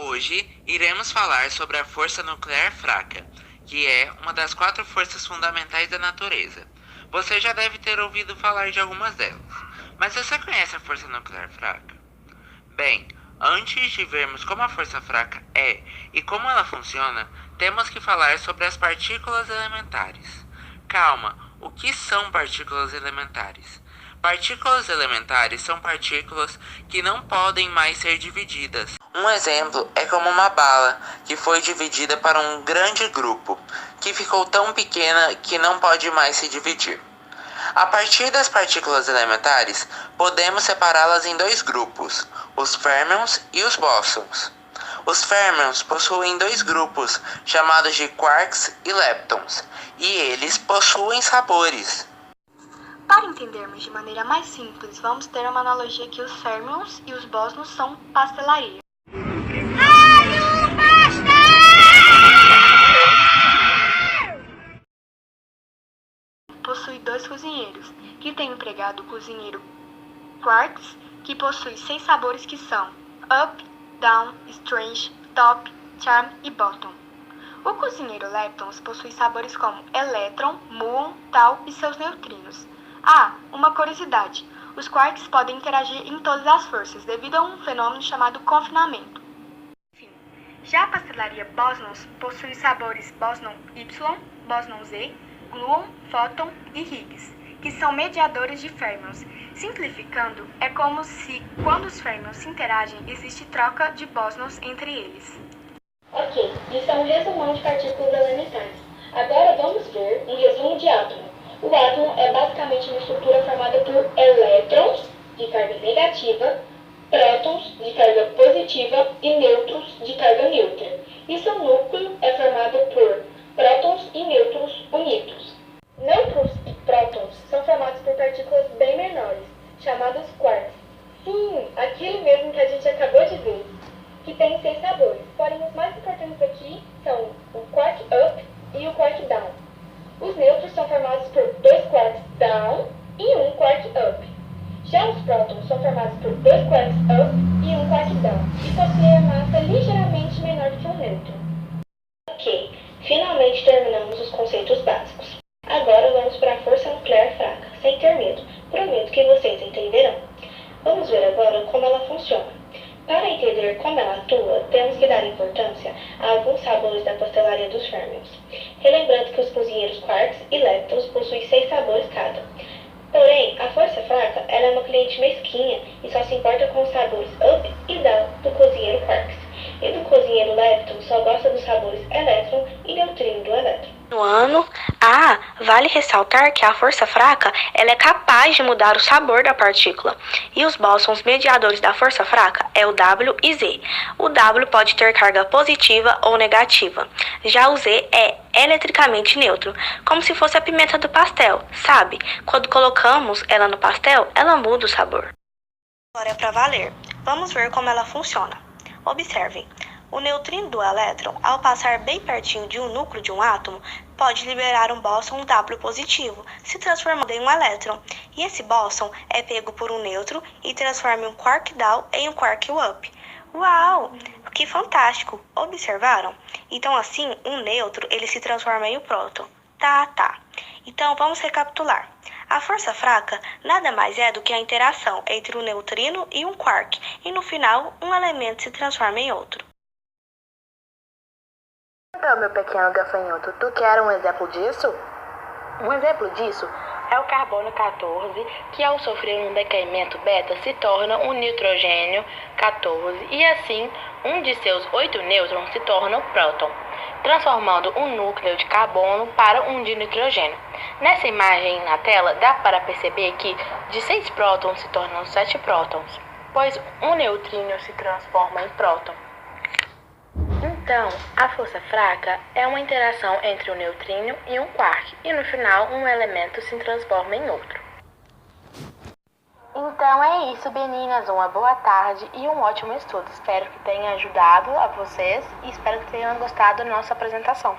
Hoje iremos falar sobre a força nuclear fraca, que é uma das 4 forças fundamentais da natureza. Você já deve ter ouvido falar de algumas delas, mas você conhece a força nuclear fraca? Bem, antes de vermos como a força fraca é e como ela funciona, temos que falar sobre as partículas elementares. Calma, o que são partículas elementares? Partículas elementares são partículas que não podem mais ser divididas. Um exemplo é como uma bala que foi dividida para um grande grupo, que ficou tão pequena que não pode mais se dividir. A partir das partículas elementares, podemos separá-las em 2 grupos, os férmions e os bósons. Os férmions possuem 2 grupos, chamados de quarks e leptons, e eles possuem sabores. Para entendermos de maneira mais simples, vamos ter uma analogia que os férmions e os bósons são pastelaria. Possui 2 cozinheiros, que tem empregado o cozinheiro quarks, que possui 6 sabores que são up, down, strange, top, charm e bottom. O cozinheiro leptons possui sabores como elétron, muon, tau e seus neutrinos. Uma curiosidade, os quarks podem interagir em todas as forças devido a um fenômeno chamado confinamento. Já a pastelaria bósons possui sabores bóson Y, bóson Z, gluon, fóton e Higgs, que são mediadores de férmions. Simplificando, é como se, quando os férmions se interagem, existe troca de bósons entre eles. Ok, isso é um resumão de partículas elementares. Agora vamos ver um resumo de átomo. O átomo é basicamente uma estrutura formada por elétrons, de carga negativa, prótons, de carga positiva, e nêutrons, de carga neutra. E seu núcleo é formado por prótons e nêutrons unidos. Nêutrons e prótons são formados por partículas bem menores, chamadas quarks. Sim, aquilo mesmo que a gente acabou de ver, que tem 6 sabores. Porém, os mais importantes aqui são o quark up e o quark down. Os nêutrons são formados por 2 quarks down e 1 quark up. Já os prótons são formados por 2 quarks up e 1 quark down, e possuem a massa ligeiramente menor do que um nêutron. Ok, finalmente terminamos os conceitos básicos. Agora vamos para a força nuclear fraca, sem ter medo. Prometo que vocês entenderão. Vamos ver agora como ela funciona. Para entender como ela atua, temos que dar importância a alguns sabores da pastelaria dos férmions. Relembrando que os cozinheiros quarks e leptons possuem 6 sabores cada. Porém, a força fraca ela é uma cliente mesquinha e só se importa com os sabores up e down do cozinheiro quarks. E do cozinheiro lepton só gosta dos sabores elétron e neutrino do elétron. Vale ressaltar que a força fraca ela é capaz de mudar o sabor da partícula. E os bósons mediadores da força fraca é o W e Z. O W pode ter carga positiva ou negativa. Já o Z é eletricamente neutro, como se fosse a pimenta do pastel, sabe? Quando colocamos ela no pastel, ela muda o sabor. Agora é para valer. Vamos ver como ela funciona. Observem. O neutrino do elétron, ao passar bem pertinho de um núcleo de um átomo, pode liberar um bóson W positivo, se transformando em um elétron. E esse bóson é pego por um nêutron e transforma um quark down em um quark up. Uau! Que fantástico! Observaram? Então assim, um nêutron ele se transforma em um próton. Tá. Então vamos recapitular. A força fraca nada mais é do que a interação entre um neutrino e um quark, e no final um elemento se transforma em outro. Então, meu pequeno gafanhoto, tu quer um exemplo disso? Um exemplo disso é o carbono 14, que ao sofrer um decaimento beta se torna um nitrogênio 14 e assim um de seus 8 nêutrons se torna um próton, transformando um núcleo de carbono para um de nitrogênio. Nessa imagem na tela dá para perceber que de 6 prótons se tornam 7 prótons, pois um neutrino se transforma em próton. Então, a força fraca é uma interação entre um neutrino e um quark, e no final um elemento se transforma em outro. Então é isso, meninas. Uma boa tarde e um ótimo estudo. Espero que tenha ajudado a vocês e espero que tenham gostado da nossa apresentação.